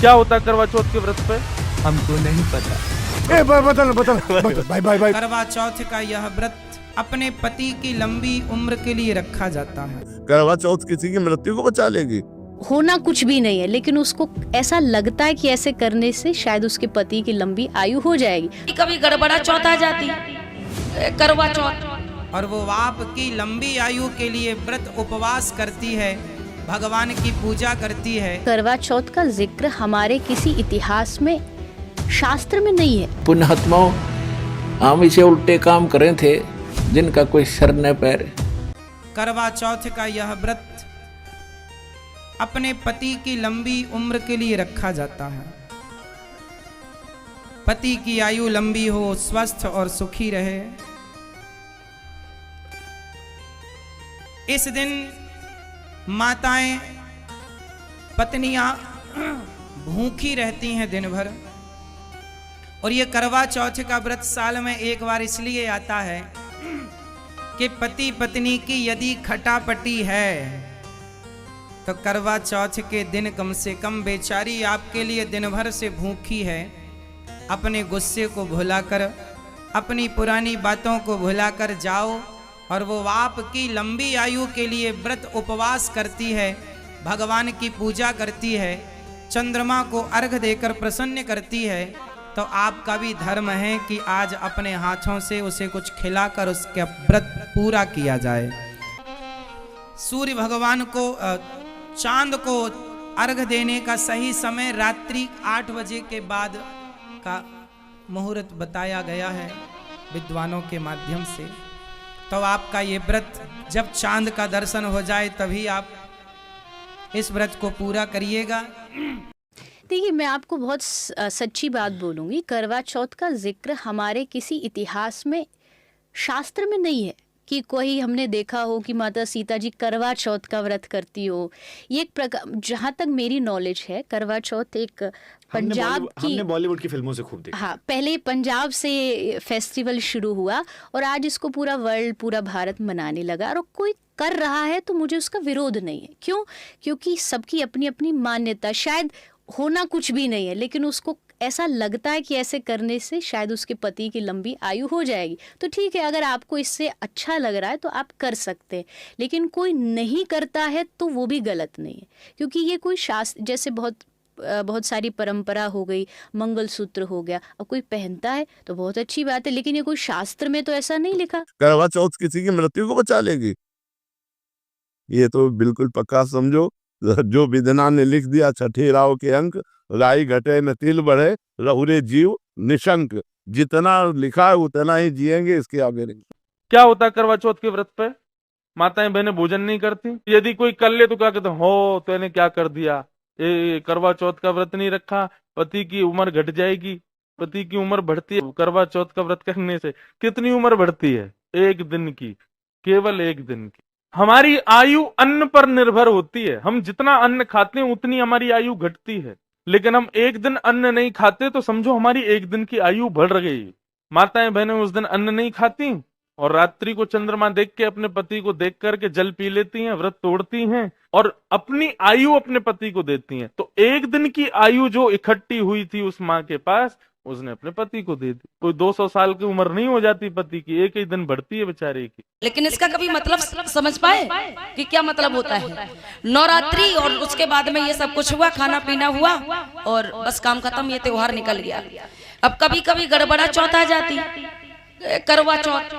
क्या होता है करवा चौथ के व्रत पे? हमको नहीं पता। बता भाई। करवा चौथ का यह व्रत अपने पति की लंबी उम्र के लिए रखा जाता है। करवा चौथ किसी की मृत्यु को बचा लेगी। होना कुछ भी नहीं है, लेकिन उसको ऐसा लगता है कि ऐसे करने से शायद उसके पति की लंबी आयु हो जाएगी। कभी गड़बड़ा चौथ आ जाती, करवा चौथ, और वो आपकी लंबी आयु के लिए व्रत उपवास करती है, भगवान की पूजा करती है। करवा चौथ का जिक्र हमारे किसी इतिहास में, शास्त्र में नहीं है। पुण्यात्माओं, हम इसे उल्टे काम करे थे जिनका कोई सर न पैर। करवा चौथ का यह व्रत अपने पति की लंबी उम्र के लिए रखा जाता है। पति की आयु लंबी हो, स्वस्थ और सुखी रहे। इस दिन माताएं, पत्नियां भूखी रहती हैं दिन भर। और ये करवा चौथ का व्रत साल में एक बार इसलिए आता है कि पति पत्नी की यदि खटापटी है तो करवा चौथ के दिन कम से कम बेचारी आपके लिए दिन भर से भूखी है। अपने गुस्से को भुलाकर, अपनी पुरानी बातों को भुलाकर जाओ और वो आपकी लंबी आयु के लिए व्रत उपवास करती है, भगवान की पूजा करती है, चंद्रमा को अर्घ देकर प्रसन्न करती है। तो आपका भी धर्म है कि आज अपने हाथों से उसे कुछ खिलाकर उसका व्रत पूरा किया जाए। सूर्य भगवान को, चांद को अर्घ देने का सही समय रात्रि 8 बजे के बाद का मुहूर्त बताया गया है विद्वानों के माध्यम से। तो आपका ये व्रत जब चांद का दर्शन हो जाए तभी आप इस व्रत को पूरा करिएगा। देखिए, मैं आपको बहुत सच्ची बात बोलूँगी, करवा चौथ का जिक्र हमारे किसी इतिहास में, शास्त्र में नहीं है कि कोई हमने देखा हो कि माता सीता जी करवा चौथ का व्रत करती हो। ये एक प्रकार, जहाँ तक मेरी नॉलेज है, करवा चौथ एक पंजाब की, हमने बॉलीवुड की फिल्मों से खूब देखा। हाँ, पहले पंजाब से फेस्टिवल शुरू हुआ और आज इसको पूरा वर्ल्ड, पूरा भारत मनाने लगा। और कोई कर रहा है तो मुझे उसका विरोध नहीं है। क्यों? क्योंकि सबकी अपनी अपनी मान्यता, शायद होना कुछ भी नहीं है, लेकिन उसको ऐसा लगता है कि ऐसे करने से शायद उसके पति की लंबी आयु हो जाएगी। तो ठीक है, अगर आपको इससे अच्छा लग रहा है तो आप कर सकते हैं, लेकिन कोई नहीं करता है तो वो भी गलत नहीं है। क्योंकि ये कोई शास्त्र, जैसे बहुत सारी परंपरा हो गई, मंगलसूत्र हो गया, अब कोई पहनता है तो बहुत अच्छी बात है, लेकिन ये कोई शास्त्र में तो ऐसा नहीं लिखा। करवा चौथ किसी की मृत्यु को बचा लेगी, ये तो बिल्कुल पक्का समझो। जो विधना ने लिख दिया, छठे राव के अंक, राई घटे न तिल बढ़े, रहुरे जीव निशंक। जितना लिखा है उतना ही जिएंगे, इसके आगे नहीं। क्या होता है करवा चौथ के व्रत पे? माताएं बहनें भोजन नहीं करती। यदि कोई कर ले तो क्या कहते हो, तो इन्हें क्या कर दिया, ये करवा चौथ का व्रत नहीं रखा, पति की उम्र घट जाएगी। पति की उम्र बढ़ती है करवा चौथ का व्रत करने से। कितनी उम्र बढ़ती है? 1 दिन की, केवल 1 दिन की। हमारी आयु अन्न पर निर्भर होती है। हम जितना अन्न खाते हैं उतनी हमारी आयु घटती है, लेकिन हम 1 दिन अन्न नहीं खाते तो समझो हमारी 1 दिन की आयु बढ़ गई। माताएं बहनें उस दिन अन्न नहीं खाती और रात्रि को चंद्रमा देख के अपने पति को देख करके जल पी लेती हैं, व्रत तोड़ती हैं और अपनी आयु अपने पति को देती हैं। तो 1 दिन की आयु जो इकट्ठी हुई थी उस माँ के पास, उसने अपने पति को दे दी। कोई 200 साल की उम्र नहीं हो जाती पति की, 1 ही दिन बढ़ती है बेचारे की। लेकिन इसका कभी मतलब समझ पाए कि क्या मतलब होता है? नवरात्रि और उसके बाद में ये सब कुछ हुआ, खाना पीना हुआ और बस काम खत्म, ये त्योहार निकल गया। अब कभी कभी गड़बड़ा चौथ आ जाती, करवा चौथ,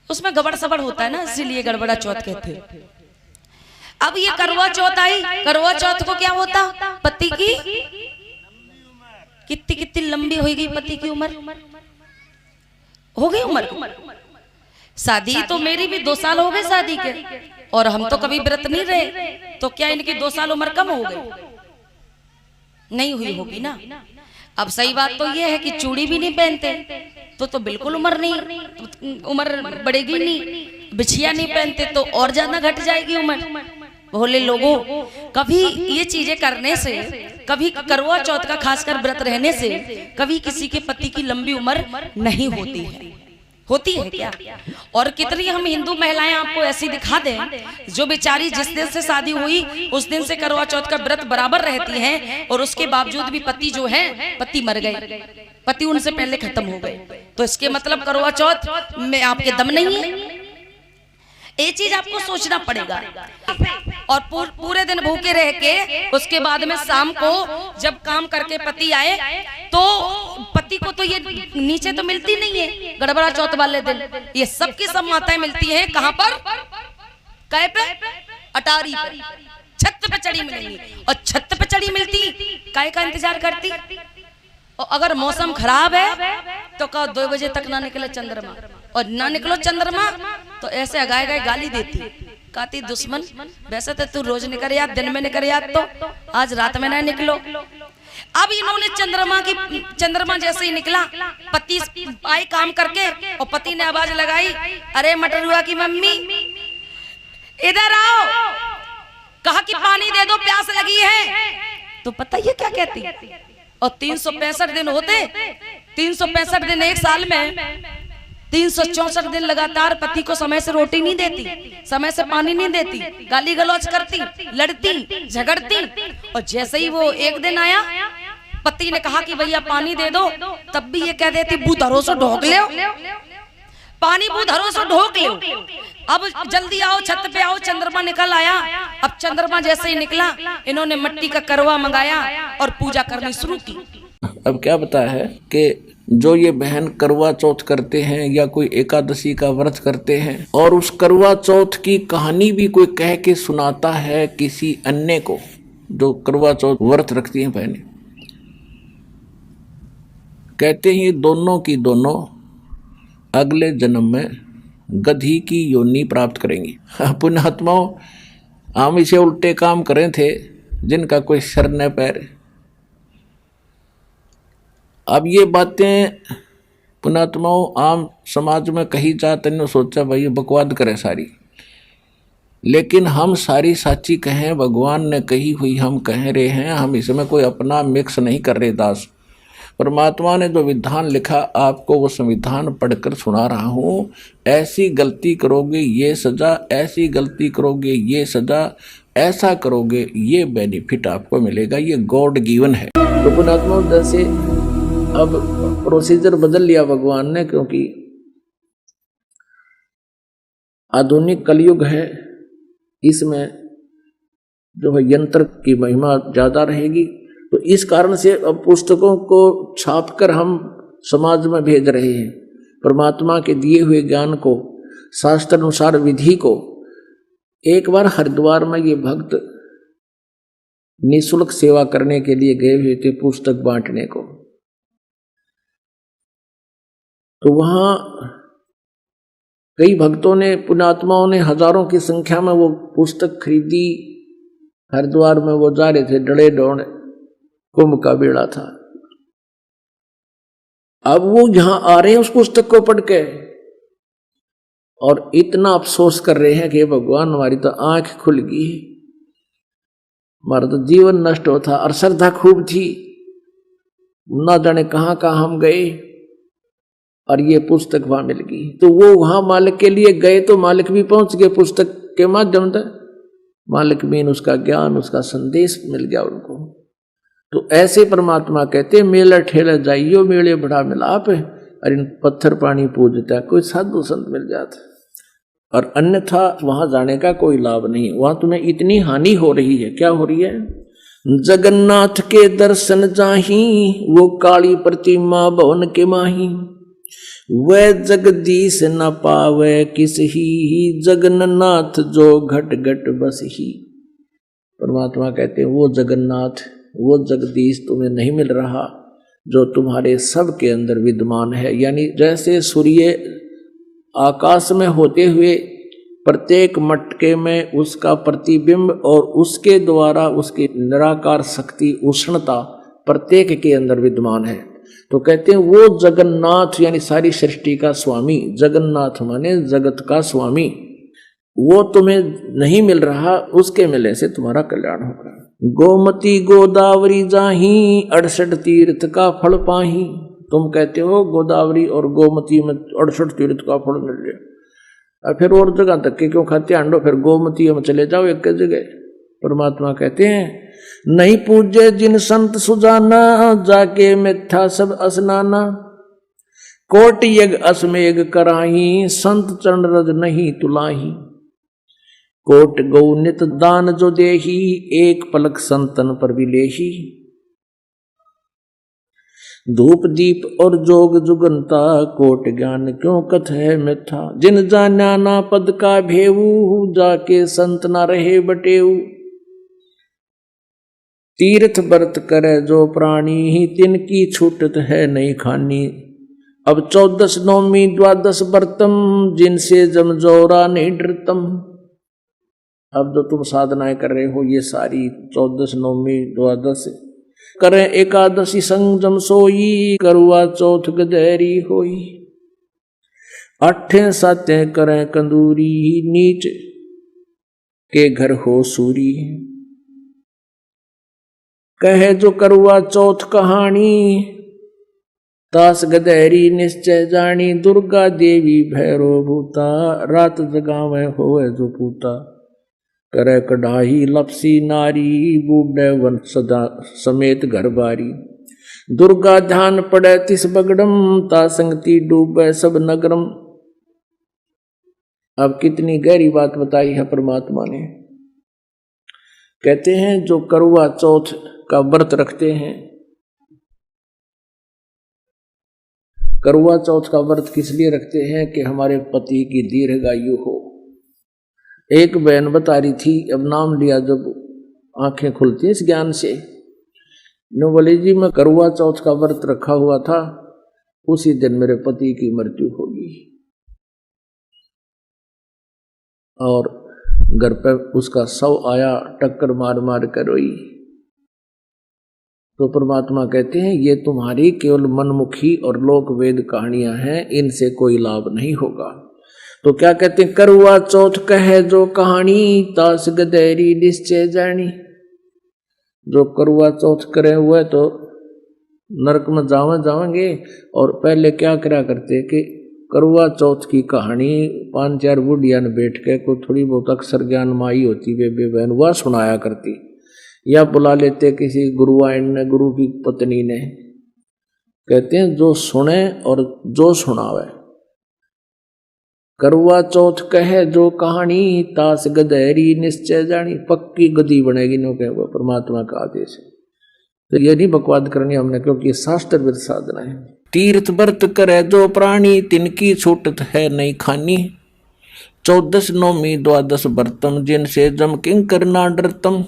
उसमें गड़बड़ सबड़ होता है ना, इसीलिए गड़बड़ा चौथ कहते हैं। अब ये करवा चौथ आई, करवा चौथ को क्या होता? पति की कितनी कितनी लंबी हो गई, पति की उम्र हो गई। उम्र शादी तो मेरी भी 2 साल हो गए शादी के, और हम तो कभी व्रत नहीं रहे, तो क्या इनकी 2 साल उम्र कम हो गई? नहीं हुई होगी ना। अब सही बात तो ये है कि चूड़ी भी नहीं पहनते तो बिल्कुल उम्र नहीं, उम्र बढ़ेगी नहीं। बिछिया नहीं पहनते तो और ज्यादा घट जाएगी उम्र। भोले लोगों, कभी ये चीजें करने से, कभी करवा चौथ का खासकर व्रत रहने से कभी किसी के पति की लंबी उम्र नहीं होती है। होती है क्या? और कितनी हम हिंदू महिलाएं आपको ऐसी दिखा दें जो बेचारी जिस दिन से शादी हुई उस दिन से करवा चौथ का व्रत बराबर रहती हैं और उसके बावजूद भी पति जो है पति मर गए, पति उनसे पहले खत्म हो गए। तो इसके मतलब करवा चौथ में आपके दम नहीं है। ये चीज आपको सोचना पड़ेगा। और पूरे दिन भूखे रह के उसके बाद में शाम को जब काम करके पति आए तो पति को तो ये नीचे तो मिलती नहीं है गड़बड़ा चौथ वाले दिन। ये सबकी सब माताएं मिलती हैं कहां पर? काय पे? अटारी पे, छत पे चढ़ी मिलेंगी। और छत पे चढ़ी मिलती काय का इंतजार करती। और अगर मौसम खराब है तो कहो 2 बजे तक ना निकले चंद्रमा, और ना निकलो चंद्रमा तो ऐसे अगाए गए गाली देती, कहती दुश्मन वैसे तो तू रोज निकल याद, दिन में निकल याद, तो आज रात में ना निकलो। अब इन्होंने चंद्रमा जैसे ही निकला, पति आए काम करके और पति ने आवाज लगाई, अरे मटरुआ की मम्मी इधर आओ, कहा कि पानी दे दो प्यास लगी है। तो पता ये क्या कहती? और 365 दिन होते, 365 दिन एक साल में 364 दिन लगातार पति को समय से रोटी नहीं देती, समय से पानी नहीं देती, गाली गलौज करती, लड़ती झगड़ती। और जैसे ही वो एक दिन आया, पति ने कहा कि भैया पानी दे दो, तब भी ये कह देती बूधरो से ढोक ले, पानी बूधरो से ढोक लो, अब जल्दी आओ, छत पे आओ। चंद्रमा निकल आया। अब चंद्रमा जैसे ही निकला, इन्होंने मिट्टी का करवा मंगाया और पूजा करनी शुरू की। अब क्या पता है कि जो ये बहन करवा चौथ करते हैं या कोई एकादशी का व्रत करते हैं और उस करवा चौथ की कहानी भी कोई कह के सुनाता है किसी अन्य को, जो करवा चौथ व्रत रखती हैं बहनें, कहते हैं दोनों की दोनों अगले जन्म में गधी की योनि प्राप्त करेंगी। पुण्यात्माओं, हम इसे उल्टे काम करें थे जिनका कोई सर न पैर। अब ये बातें पुण्यात्माओं आम समाज में कही जाते ने सोचा भाई बकवाद करे सारी, लेकिन हम सारी साची कहें, भगवान ने कही हुई हम कह रहे हैं, हम इसमें कोई अपना मिक्स नहीं कर रहे दास। परमात्मा ने जो विधान लिखा आपको वो संविधान पढ़कर सुना रहा हूँ। ऐसी गलती करोगे ये सजा, ऐसी गलती करोगे ये सजा, ऐसा करोगे ये बेनिफिट आपको मिलेगा, ये गॉड गिवन है। तो पुण्यात्मा जैसे अब प्रोसीजर बदल लिया भगवान ने, क्योंकि आधुनिक कलयुग है, इसमें जो है यंत्र की महिमा ज्यादा रहेगी। तो इस कारण से अब पुस्तकों को छापकर हम समाज में भेज रहे हैं, परमात्मा के दिए हुए ज्ञान को, शास्त्र अनुसार विधि को। एक बार हरिद्वार में ये भक्त निःशुल्क सेवा करने के लिए गए हुए थे, पुस्तक बांटने को। तो वहां कई भक्तों ने, पुण्यात्माओं ने हजारों की संख्या में वो पुस्तक खरीदी। हरिद्वार में वो जा रहे थे, डड़े दौड़ कुंभ का बेड़ा था। अब वो यहां आ रहे हैं उस पुस्तक को पढ़ के और इतना अफसोस कर रहे हैं कि भगवान हमारी तो आंख खुल गई, हमारा तो जीवन नष्ट हो था और श्रद्धा खूब थी, ना जाने कहां कहां हम गए और ये पुस्तक वहां मिल गई। तो वो वहां मालिक के लिए गए तो मालिक भी पहुंच गए पुस्तक के माध्यम से, मालिक में उसका ज्ञान, उसका संदेश मिल गया उनको। तो ऐसे परमात्मा कहते मेला ठेला जाइयो मेले बड़ा मिलाप, और इन पत्थर पानी पूजता कोई साधु संत मिल जाता, और अन्यथा वहां जाने का कोई लाभ नहीं। वहां तुम्हें इतनी हानि हो रही है। क्या हो रही है? जगन्नाथ के दर्शन जाही, वो काली प्रतिमा भवन के माही, वह जगदीश न पावे किस ही, जगन्नाथ जो घट घट बस ही। परमात्मा कहते हैं वो जगन्नाथ, वो जगदीश तुम्हें नहीं मिल रहा जो तुम्हारे सब के अंदर विद्यमान है। यानी जैसे सूर्य आकाश में होते हुए प्रत्येक मटके में उसका प्रतिबिंब और उसके द्वारा उसकी निराकार शक्ति, उष्णता प्रत्येक के अंदर विद्यमान है। तो कहते हैं वो जगन्नाथ यानी सारी सृष्टि का स्वामी, जगन्नाथ माने जगत का स्वामी, वो तुम्हें नहीं मिल रहा, उसके मिलने से तुम्हारा कल्याण होगा। गोमती गोदावरी जाही, 68 तीर्थ का फल पाही। तुम कहते हो गोदावरी और गोमती में 68 तीर्थ का फल मिल रहा, और फिर और जगह तक के क्यों खाते आंडो, फिर गोमती में चले जाओ एक जगह। परमात्मा कहते हैं नहीं पूजे जिन संत सुजाना, जाके मिथ्या सब असनाना। कोट यज्ञ असमेघ कराही, संत चरण रज नहीं तुलाही। कोट गौ नित दान जो देही, एक पलक संतन पर विलेही। धूप दीप और जोग जुगंता, कोट ज्ञान क्यों कथ है मिथ्या। जिन जाना ना पद का भेऊ, जाके संत ना रहे बटेऊ। तीर्थ व्रत करे जो प्राणी, तिनकी छूटत है नहीं खानी। अब 14 नौमी 12 व्रतम, जिनसे जम जोरा नहीं डरतम। अब जो तुम साधनाएं कर रहे हो ये सारी 14 नौमी 12 करें एकादशी संजम सोई, करुआ चौथ गदेरी होई। 8 सातें करें कंदूरी, नीच के घर हो सूरी। कहे जो करुआ चौथ कहानी, तास गदेरी निश्चय जानी। दुर्गा देवी भैरो भूता, रात जगावे होए जो पूता। करे कढ़ाई लपसी नारी, बूढ़े वन सदा समेत घर बारी। दुर्गा ध्यान पड़े तिस बगड़म, ता संगति डूबे सब नगरम। अब कितनी गहरी बात बताई है परमात्मा ने। कहते हैं जो करुआ चौथ का व्रत रखते हैं, करुआ चौथ का व्रत किस लिए रखते हैं कि हमारे पति की दीर्घायु हो। एक बहन बता रही थी, अब नाम लिया जब आंखें खुलती इस ज्ञान से, नो बोले जी मैं करुआ चौथ का व्रत रखा हुआ था, उसी दिन मेरे पति की मृत्यु होगी। और घर पर उसका शव आया, टक्कर मार मार कर रोई। तो परमात्मा कहते हैं ये तुम्हारी केवल मनमुखी और लोक वेद कहानियां हैं, इनसे कोई लाभ नहीं होगा। तो क्या कहते हैं, करुआ चौथ कहे जो कहानी, तास गदेरी निश्चय जानी। जो करुआ चौथ करे हुए तो नरक में जावेंगे। और पहले क्या करा करते कि करुआ चौथ की कहानी 5-4 बुढ़िया ने बैठ के, कोई थोड़ी बहुत अक्षर ज्ञान माई होती बेबे बहन, वह सुनाया करती, या बुला लेते किसी गुरुआइन ने, गुरु की पत्नी ने। कहते हैं जो सुने और जो सुनावे। करुआ चौथ कहे जो कहानी, तास गदेरी निश्चय जानी। पक्की गदी बनेगी नो कहे, वो परमात्मा का आदेश है। तो ये नहीं बकवाद करनी हमने, क्योंकि ये शास्त्र विद साधना है। तीर्थ व्रत करे जो प्राणी, तिनकी छूटत है नहीं खानी। 14 नौमी 12 व्रतम, जिनसे जम किंकर ना डरतम।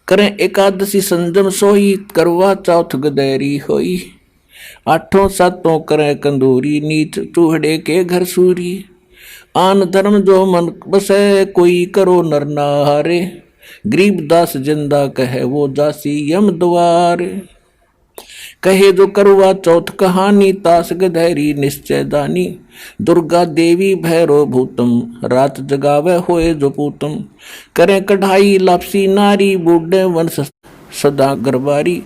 करें एकादशी संजम सोई, करवा चौथ गदेरी होई। 8 सातों करें कंदूरी, नीच चूहड़े के घर सूरी। आन धर्म जो मन बसे, कोई करो नर नारे। गरीबदास जिंदा कहे वो दासी यम द्वार। कहे जो करुआ चौथ कहानी, तास गधैरी निश्चय दानी। दुर्गा देवी भैरो भूतम, रात जगावे होए जो पूतम। करे कढ़ाई लापसी नारी, बूढ़े वंश सदा गरबारी।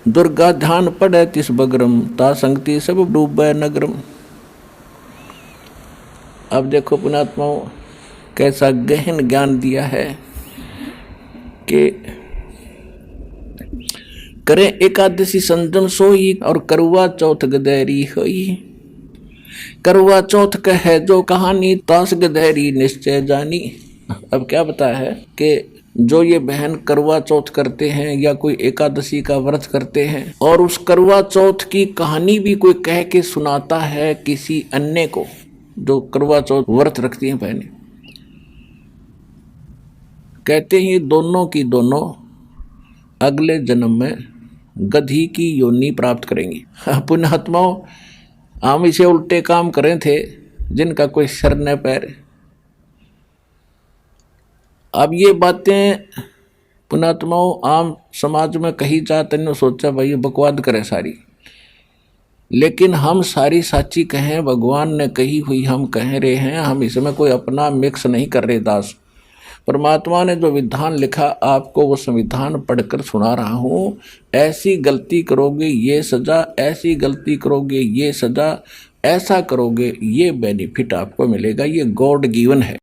दुर्गा ध्यान पड़े तिस बगरम, ता संगति सब डूबे नगरम। अब देखो पुणात्माओं कैसा गहन ज्ञान दिया है कि करे एकादशी संजम सोई, और करुआ चौथ गदेरी होई। करुआ चौथ कहे जो कहानी, तास गदेरी निश्चय जानी। अब क्या बताया है कि जो ये बहन करुआ चौथ करते हैं या कोई एकादशी का व्रत करते हैं, और उस करुआ चौथ की कहानी भी कोई कह के सुनाता है किसी अन्य को, जो करुआ चौथ व्रत रखती हैं बहनें, कहते हैं दोनों की दोनों अगले जन्म में गधी की योनि प्राप्त करेंगी। पुण्यात्माओं हम इसे उल्टे काम करें थे जिनका कोई सर न पैर। अब ये बातें पुण्यात्माओं आम समाज में कही जाते ने सोचा भाई बकवाद करे सारी, लेकिन हम सारी साची कहें, भगवान ने कही हुई हम कह रहे हैं, हम इसमें कोई अपना मिक्स नहीं कर रहे दास। परमात्मा ने जो विधान लिखा आपको वो संविधान पढ़कर सुना रहा हूं। ऐसी गलती करोगे ये सजा, ऐसी गलती करोगे ये सजा, ऐसा करोगे ये बेनिफिट आपको मिलेगा। ये गॉड गिवन है।